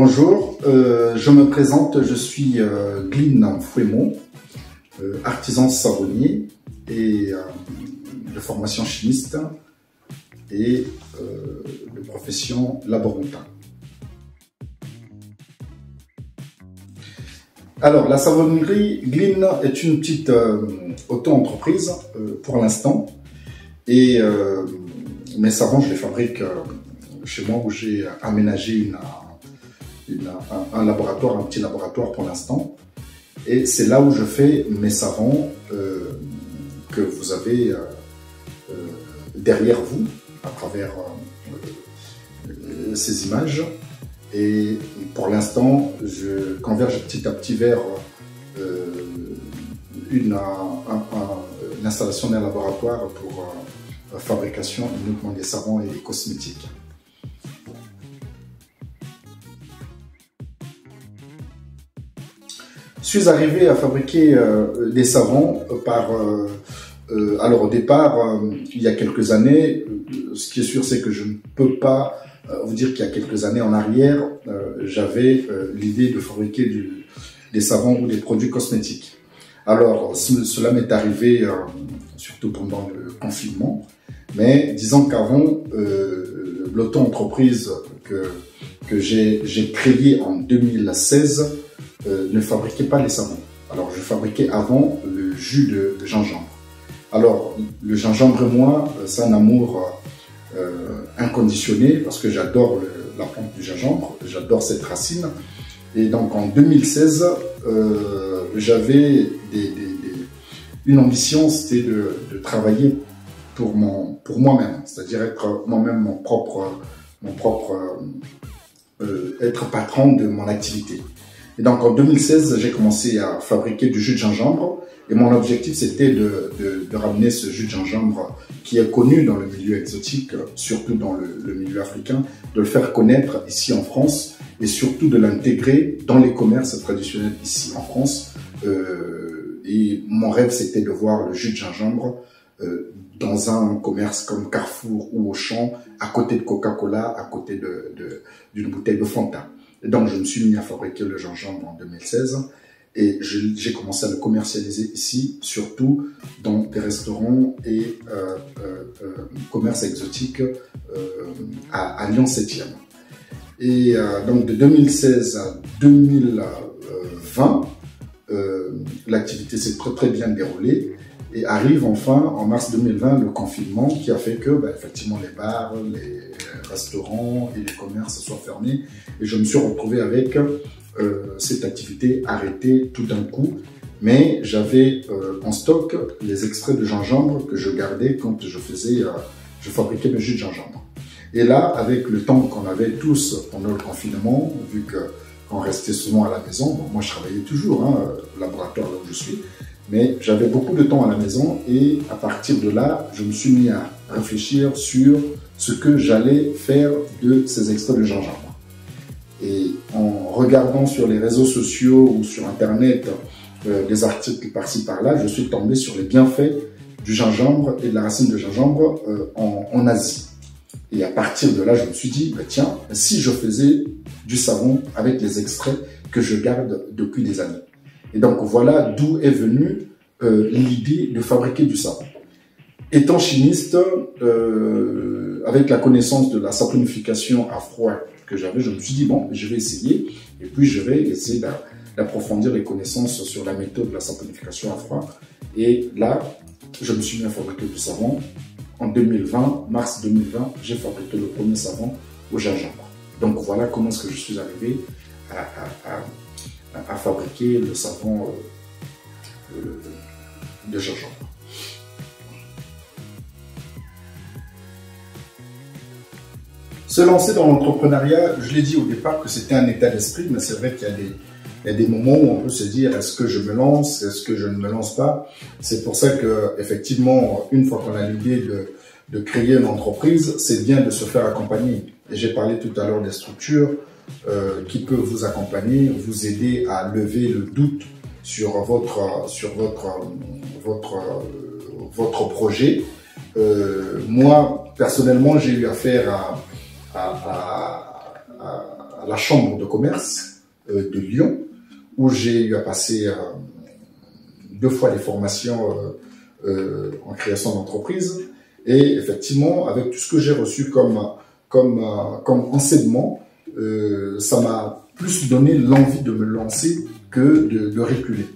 Bonjour, je me présente, je suis Gline Fouémont, artisan savonnier et de formation chimiste et de profession laborantin. Alors, la savonnerie Gline est une petite auto-entreprise pour l'instant et mes savons, je les fabrique chez moi où j'ai aménagé un laboratoire, un petit laboratoire pour l'instant. Et c'est là où je fais mes savons que vous avez derrière vous à travers ces images. Et pour l'instant, je converge petit à petit vers l'installation d'un laboratoire pour fabrication uniquement des savons et des cosmétiques. Je suis arrivé à fabriquer des savons alors au départ, il y a quelques années, ce qui est sûr c'est que je ne peux pas vous dire qu'il y a quelques années en arrière, j'avais l'idée de fabriquer des savons ou des produits cosmétiques. Alors cela m'est arrivé surtout pendant le confinement, mais disons qu'avant, l'auto-entreprise que j'ai créée en 2016 ne fabriquait pas les savons. Alors je fabriquais avant le jus de gingembre. Alors le gingembre et moi, c'est un amour inconditionné parce que j'adore la plante du gingembre, j'adore cette racine. Et donc en 2016, j'avais une ambition, c'était de travailler pour moi-même, c'est-à-dire être moi-même être patron de mon activité. Et donc en 2016, j'ai commencé à fabriquer du jus de gingembre et mon objectif c'était de ramener ce jus de gingembre qui est connu dans le milieu exotique, surtout dans le milieu africain, de le faire connaître ici en France et surtout de l'intégrer dans les commerces traditionnels ici en France. Et mon rêve c'était de voir le jus de gingembre dans un commerce comme Carrefour ou Auchan, à côté de Coca-Cola, à côté d'une bouteille de Fanta. Et donc, je me suis mis à fabriquer le gingembre en 2016 et j'ai commencé à le commercialiser ici, surtout dans des restaurants et commerces exotiques à Lyon 7e. Et donc, de 2016 à 2020, l'activité s'est très bien déroulée. Et arrive enfin, en mars 2020, le confinement qui a fait que, effectivement, les bars, les restaurants et les commerces soient fermés. Et je me suis retrouvé avec cette activité arrêtée tout d'un coup. Mais j'avais en stock les extraits de gingembre que je gardais quand je fabriquais mes jus de gingembre. Et là, avec le temps qu'on avait tous pendant le confinement, vu qu'on restait souvent à la maison, bon, moi je travaillais toujours, au laboratoire là où je suis, mais j'avais beaucoup de temps à la maison et à partir de là, je me suis mis à réfléchir sur ce que j'allais faire de ces extraits de gingembre. Et en regardant sur les réseaux sociaux ou sur Internet des articles par-ci par-là, je suis tombé sur les bienfaits du gingembre et de la racine de gingembre en Asie. Et à partir de là, je me suis dit, tiens, si je faisais du savon avec les extraits que je garde depuis des années. Et donc voilà d'où est venue l'idée de fabriquer du savon. Étant chimiste, avec la connaissance de la saponification à froid que j'avais, je me suis dit, bon, je vais essayer. Et puis je vais essayer d'approfondir les connaissances sur la méthode de la saponification à froid. Et là, je me suis mis à fabriquer du savon. En 2020, mars 2020, j'ai fabriqué le premier savon au gingembre. Donc voilà comment est-ce que je suis arrivé à fabriquer le savon de gingembre. Se lancer dans l'entrepreneuriat, je l'ai dit au départ que c'était un état d'esprit, mais c'est vrai qu'il y a des moments où on peut se dire est-ce que je me lance, est-ce que je ne me lance pas. C'est pour ça que effectivement, une fois qu'on a l'idée de créer une entreprise, c'est bien de se faire accompagner. Et j'ai parlé tout à l'heure des structures qui peuvent vous accompagner, vous aider à lever le doute sur votre projet. Moi, personnellement, j'ai eu affaire à la chambre de commerce de Lyon, où j'ai eu à passer 2 fois des formations en création d'entreprise. Et effectivement, avec tout ce que j'ai reçu comme enseignement, ça m'a plus donné l'envie de me lancer que de reculer.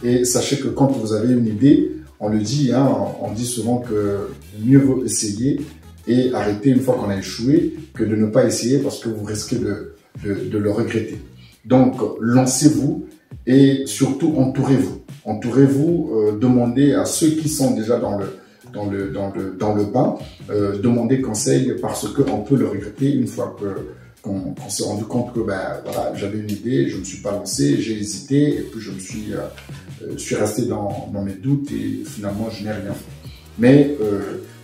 Et sachez que quand vous avez une idée, on le dit, hein, on dit souvent que mieux vaut essayer et arrêter une fois qu'on a échoué que de ne pas essayer parce que vous risquez de le regretter. Donc, lancez-vous et surtout entourez-vous. Entourez-vous, demandez à ceux qui sont déjà dans le bain, demandez conseil parce qu'on peut le regretter une fois qu'on s'est rendu compte que ben, voilà, j'avais une idée, je ne me suis pas lancé, j'ai hésité et puis je suis resté dans mes doutes et finalement je n'ai rien fait. Mais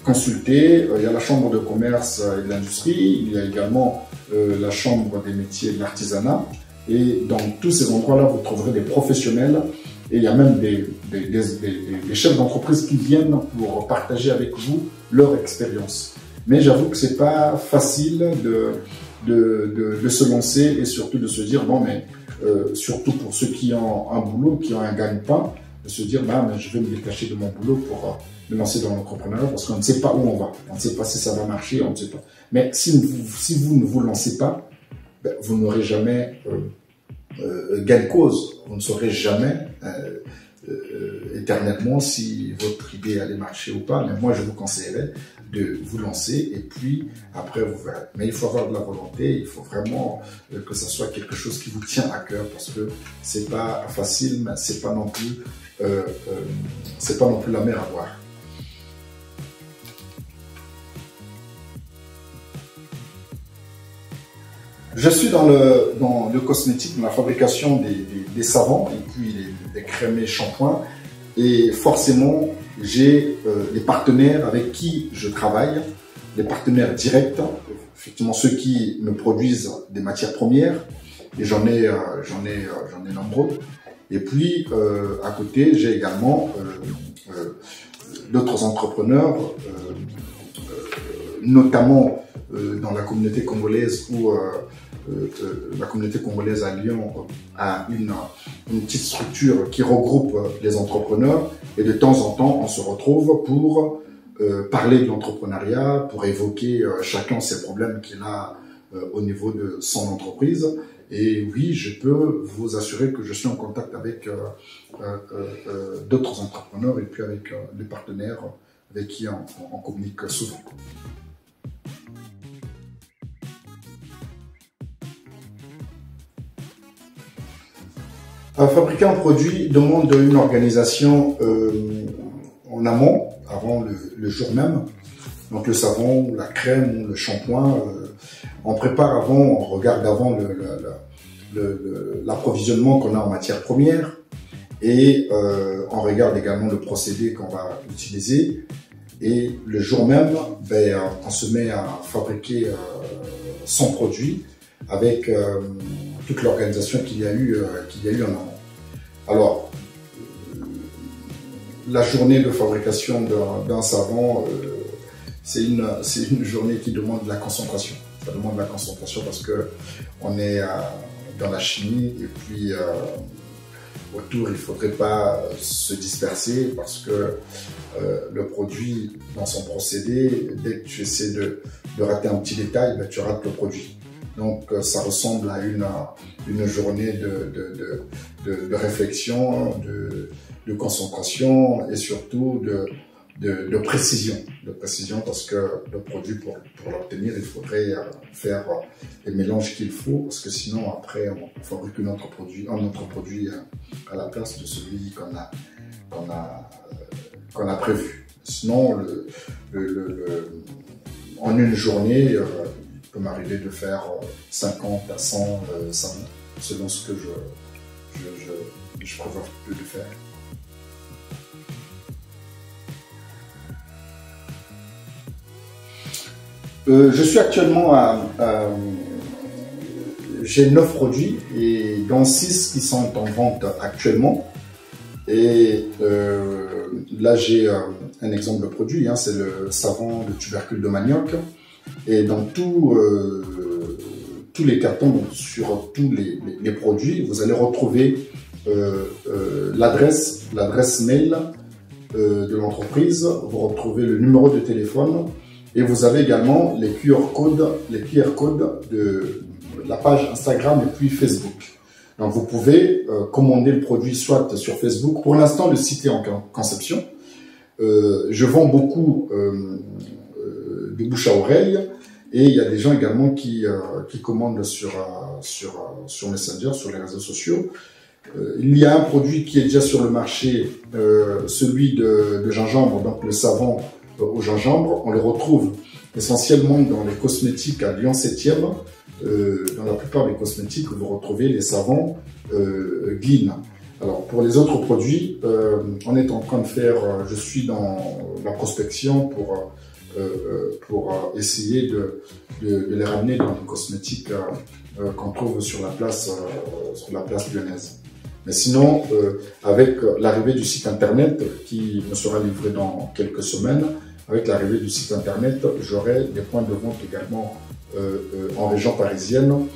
consultez, il y a la chambre de commerce et de l'industrie, il y a également la chambre des métiers et de l'artisanat et dans tous ces endroits-là vous trouverez des professionnels et il y a même des chefs d'entreprise qui viennent pour partager avec vous leur expérience. Mais j'avoue que c'est pas facile de se lancer et surtout de se dire bon mais surtout pour ceux qui ont un boulot, qui ont un gagne-pain, de se dire bah mais je vais me détacher de mon boulot pour me lancer dans l'entrepreneuriat parce qu'on ne sait pas où on va, on ne sait pas si ça va marcher, on ne sait pas. Mais si vous ne vous lancez pas, ben, vous n'aurez jamais gain de cause, vous ne saurez jamais éternellement si votre idée allait marcher ou pas, mais moi je vous conseillerais de vous lancer et puis après vous verrez. Mais il faut avoir de la volonté, il faut vraiment que ça soit quelque chose qui vous tient à cœur parce que c'est pas facile, mais c'est pas non plus la mer à boire. Je suis dans le cosmétique, dans la fabrication des savons et puis des crèmes et shampoings. Et forcément, j'ai des partenaires avec qui je travaille, des partenaires directs, effectivement ceux qui me produisent des matières premières. Et j'en ai nombreux. Et puis, à côté, j'ai également d'autres entrepreneurs, notamment dans la communauté congolaise où la communauté congolaise à Lyon a une petite structure qui regroupe les entrepreneurs et de temps en temps on se retrouve pour parler de l'entrepreneuriat, pour évoquer chacun ses problèmes qu'il a au niveau de son entreprise. Et oui, je peux vous assurer que je suis en contact avec d'autres entrepreneurs et puis avec des partenaires avec qui on communique souvent. Fabriquer un produit demande une organisation en amont, avant le jour même. Donc le savon, la crème, le shampoing, on prépare avant, on regarde avant l'approvisionnement qu'on a en matière première et on regarde également le procédé qu'on va utiliser. Et le jour même, ben, on se met à fabriquer son produit avec toute l'organisation qu'il y a eu en amont. Alors, la journée de fabrication d'un savon, c'est une journée qui demande de la concentration. Ça demande de la concentration parce que on est dans la chimie et puis autour, il ne faudrait pas se disperser parce que le produit, dans son procédé, dès que tu essaies de rater un petit détail, ben, tu rates le produit. Donc ça ressemble à une journée de réflexion, de concentration et surtout de précision. De précision parce que le produit, pour l'obtenir, il faudrait faire les mélanges qu'il faut parce que sinon après on fabrique un autre produit à la place de celui qu'on a prévu. Sinon, en une journée, il peut m'arriver de faire 50 à 100 savons, selon ce que je prévois de faire. Je suis actuellement j'ai 9 produits et dont 6 qui sont en vente actuellement. Et là j'ai un exemple de produit, hein, c'est le savon de tubercule de manioc. Et dans tous tous les cartons, donc sur tous les produits, vous allez retrouver l'adresse mail de l'entreprise, vous retrouvez le numéro de téléphone et vous avez également les QR codes de la page Instagram et puis Facebook. Donc vous pouvez commander le produit soit sur Facebook. Pour l'instant, le site est en conception. Je vends beaucoup de bouche à oreille et il y a des gens également qui commandent sur Messenger, sur les réseaux sociaux. Il y a un produit qui est déjà sur le marché, celui de gingembre, donc le savon au gingembre. On le retrouve essentiellement dans les cosmétiques à Lyon 7e. Dans la plupart des cosmétiques, vous retrouvez les savons Glean. Alors pour les autres produits, on est en train de faire, je suis dans la prospection pour essayer de les ramener dans les cosmétiques qu'on trouve sur la place lyonnaise. Mais sinon, avec l'arrivée du site internet qui me sera livré dans quelques semaines, avec l'arrivée du site internet, j'aurai des points de vente également en région parisienne,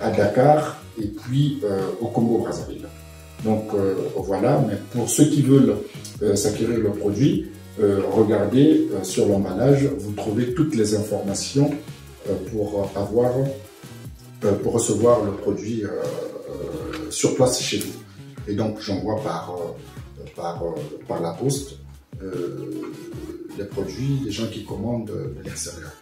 à Dakar et puis au Congo-Brazzaville. Donc voilà, mais pour ceux qui veulent s'acquérir le produit, regardez sur l'emballage, vous trouvez toutes les informations pour recevoir le produit sur place chez vous. Et donc j'envoie par la poste les produits des gens qui commandent de l'extérieur.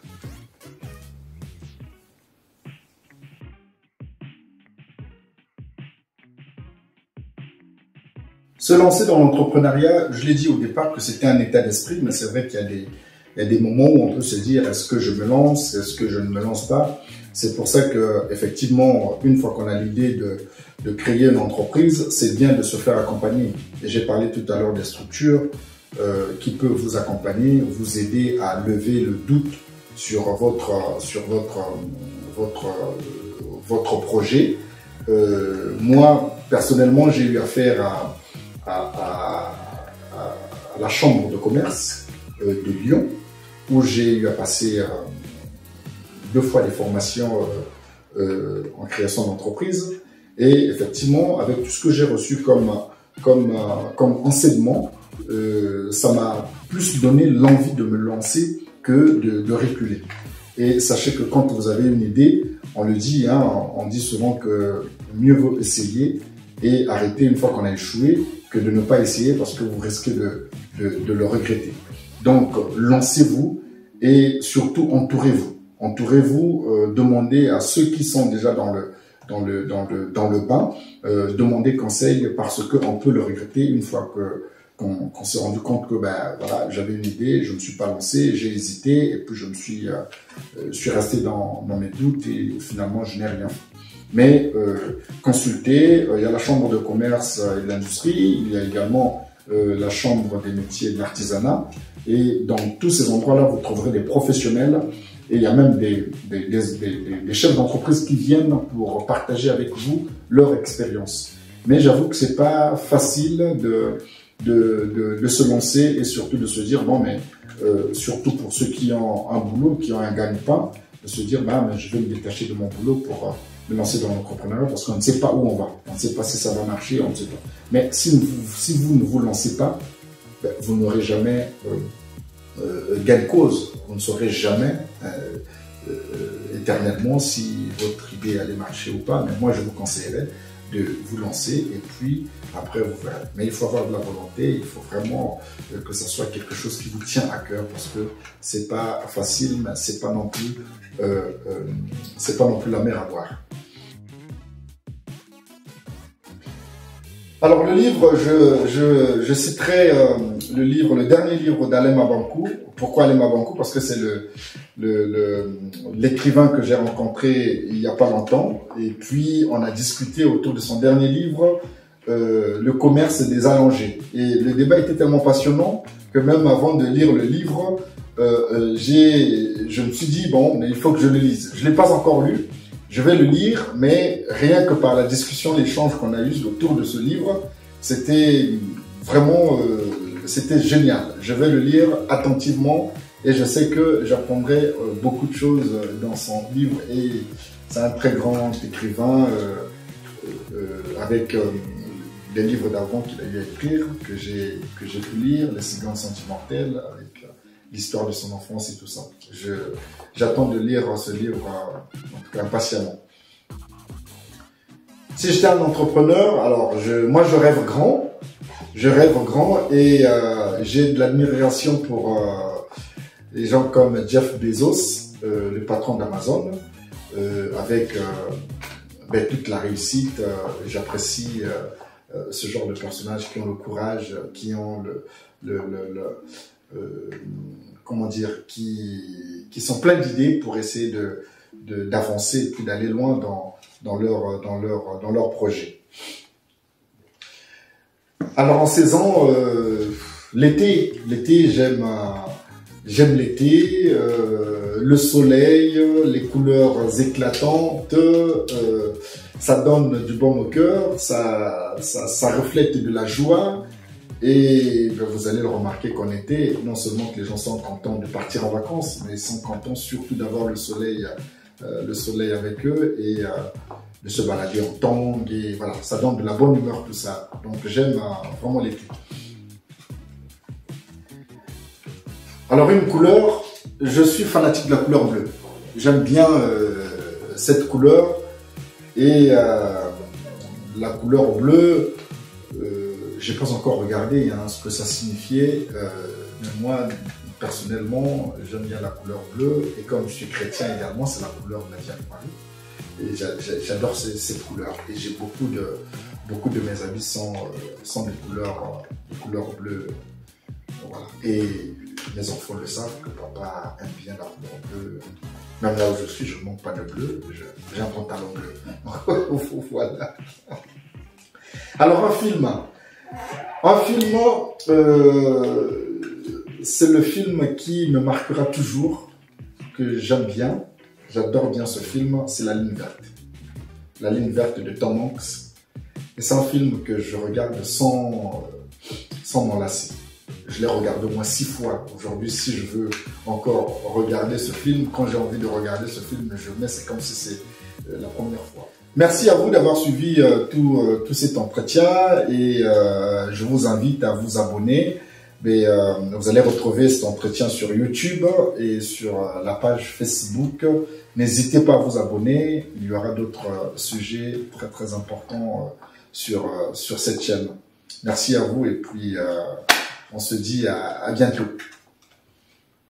Se lancer dans l'entrepreneuriat, je l'ai dit au départ que c'était un état d'esprit, mais c'est vrai qu'il y a des moments où on peut se dire est-ce que je me lance, est-ce que je ne me lance pas. C'est pour ça que effectivement, une fois qu'on a l'idée de créer une entreprise, c'est bien de se faire accompagner. Et j'ai parlé tout à l'heure des structures qui peuvent vous accompagner, vous aider à lever le doute sur votre projet. Moi, personnellement, j'ai eu affaire à la chambre de commerce de Lyon, où j'ai eu à passer 2 fois des formations en création d'entreprise. Et effectivement, avec tout ce que j'ai reçu comme enseignement, ça m'a plus donné l'envie de me lancer que de reculer. Et sachez que quand vous avez une idée, on le dit, hein, on dit souvent que mieux vaut essayer et arrêter une fois qu'on a échoué que de ne pas essayer parce que vous risquez de le regretter. Donc, lancez-vous et surtout entourez-vous. Entourez-vous, demandez à ceux qui sont déjà dans le bain, demandez conseil parce qu'on peut le regretter une fois qu'on s'est rendu compte que voilà, j'avais une idée, je ne me suis pas lancé, j'ai hésité et puis je suis resté dans mes doutes et finalement je n'ai rien fait. Mais consultez, il y a la chambre de commerce et de l'industrie, il y a également la chambre des métiers de l'artisanat et dans tous ces endroits-là vous trouverez des professionnels et il y a même des chefs d'entreprise qui viennent pour partager avec vous leur expérience. Mais j'avoue que c'est pas facile de se lancer et surtout de se dire bon mais surtout pour ceux qui ont un boulot, qui ont un gagne-pain, de se dire bah mais je vais me détacher de mon boulot pour me lancer dans l'entrepreneuriat parce qu'on ne sait pas où on va, on ne sait pas si ça va marcher, on ne sait pas. Mais si vous ne vous lancez pas, ben, vous n'aurez jamais gain de cause, vous ne saurez jamais éternellement si votre idée allait marcher ou pas. Mais moi je vous conseillerais de vous lancer et puis après vous verrez. Mais il faut avoir de la volonté, il faut vraiment que ça soit quelque chose qui vous tient à cœur parce que c'est pas facile, mais c'est pas non plus la mer à boire. Alors le livre, je citerai le dernier livre d'Alain Mabankou. Pourquoi Alain Mabankou? Parce que c'est l'écrivain que j'ai rencontré il n'y a pas longtemps. Et puis on a discuté autour de son dernier livre, Le commerce des allongés. Et le débat était tellement passionnant que même avant de lire le livre, je me suis dit bon, mais il faut que je le lise. Je l'ai pas encore lu. Je vais le lire, mais rien que par la discussion, l'échange qu'on a eu autour de ce livre, c'était vraiment, c'était génial. Je vais le lire attentivement et je sais que j'apprendrai beaucoup de choses dans son livre. Et c'est un très grand écrivain avec les livres d'avant qu'il a eu à écrire, que j'ai pu lire, Les Cigognes Sentimentales, avec l'histoire de son enfance et tout ça. J'attends de lire ce livre, en tout cas impatiemment. Si j'étais un entrepreneur, alors moi je rêve grand. Je rêve grand et j'ai de l'admiration pour les gens comme Jeff Bezos, le patron d'Amazon, avec toute la réussite. J'apprécie ce genre de personnages qui ont le courage, qui ont comment dire, qui sont pleins d'idées pour essayer d'avancer et puis d'aller loin dans leur projet. Alors en saison, l'été j'aime l'été, le soleil, les couleurs éclatantes, ça donne du baume au cœur, ça reflète de la joie. Et vous allez le remarquer qu'en été, non seulement que les gens sont contents de partir en vacances, mais ils sont contents surtout d'avoir le soleil avec eux et de se balader en tongs, et voilà, ça donne de la bonne humeur tout ça. Donc j'aime vraiment l'été. Alors une couleur, je suis fanatique de la couleur bleue. J'aime bien cette couleur et la couleur bleue, j'ai pas encore regardé ce que ça signifiait, mais moi personnellement j'aime bien la couleur bleue et comme je suis chrétien également, c'est la couleur de la Vierge Marie. Et j'adore cette couleur. Et j'ai beaucoup de mes habits sont des couleurs bleues. Voilà. Et mes enfants le savent que papa aime bien la couleur bleue. Même là où je suis, je ne manque pas de bleu. J'ai un pantalon bleu. Voilà. Alors un film. C'est le film qui me marquera toujours, que j'aime bien. J'adore bien ce film, c'est La Ligne Verte. La Ligne Verte de Tom Hanks. Et c'est un film que je regarde sans m'en lasser. Je l'ai regardé au moins 6 fois. Aujourd'hui, si je veux encore regarder ce film, quand j'ai envie de regarder ce film, je mets, c'est comme si c'est la première fois. Merci à vous d'avoir suivi tout cet entretien et je vous invite à vous abonner. Mais vous allez retrouver cet entretien sur YouTube et sur la page Facebook. N'hésitez pas à vous abonner. Il y aura d'autres sujets très très importants sur cette chaîne. Merci à vous et puis on se dit à bientôt.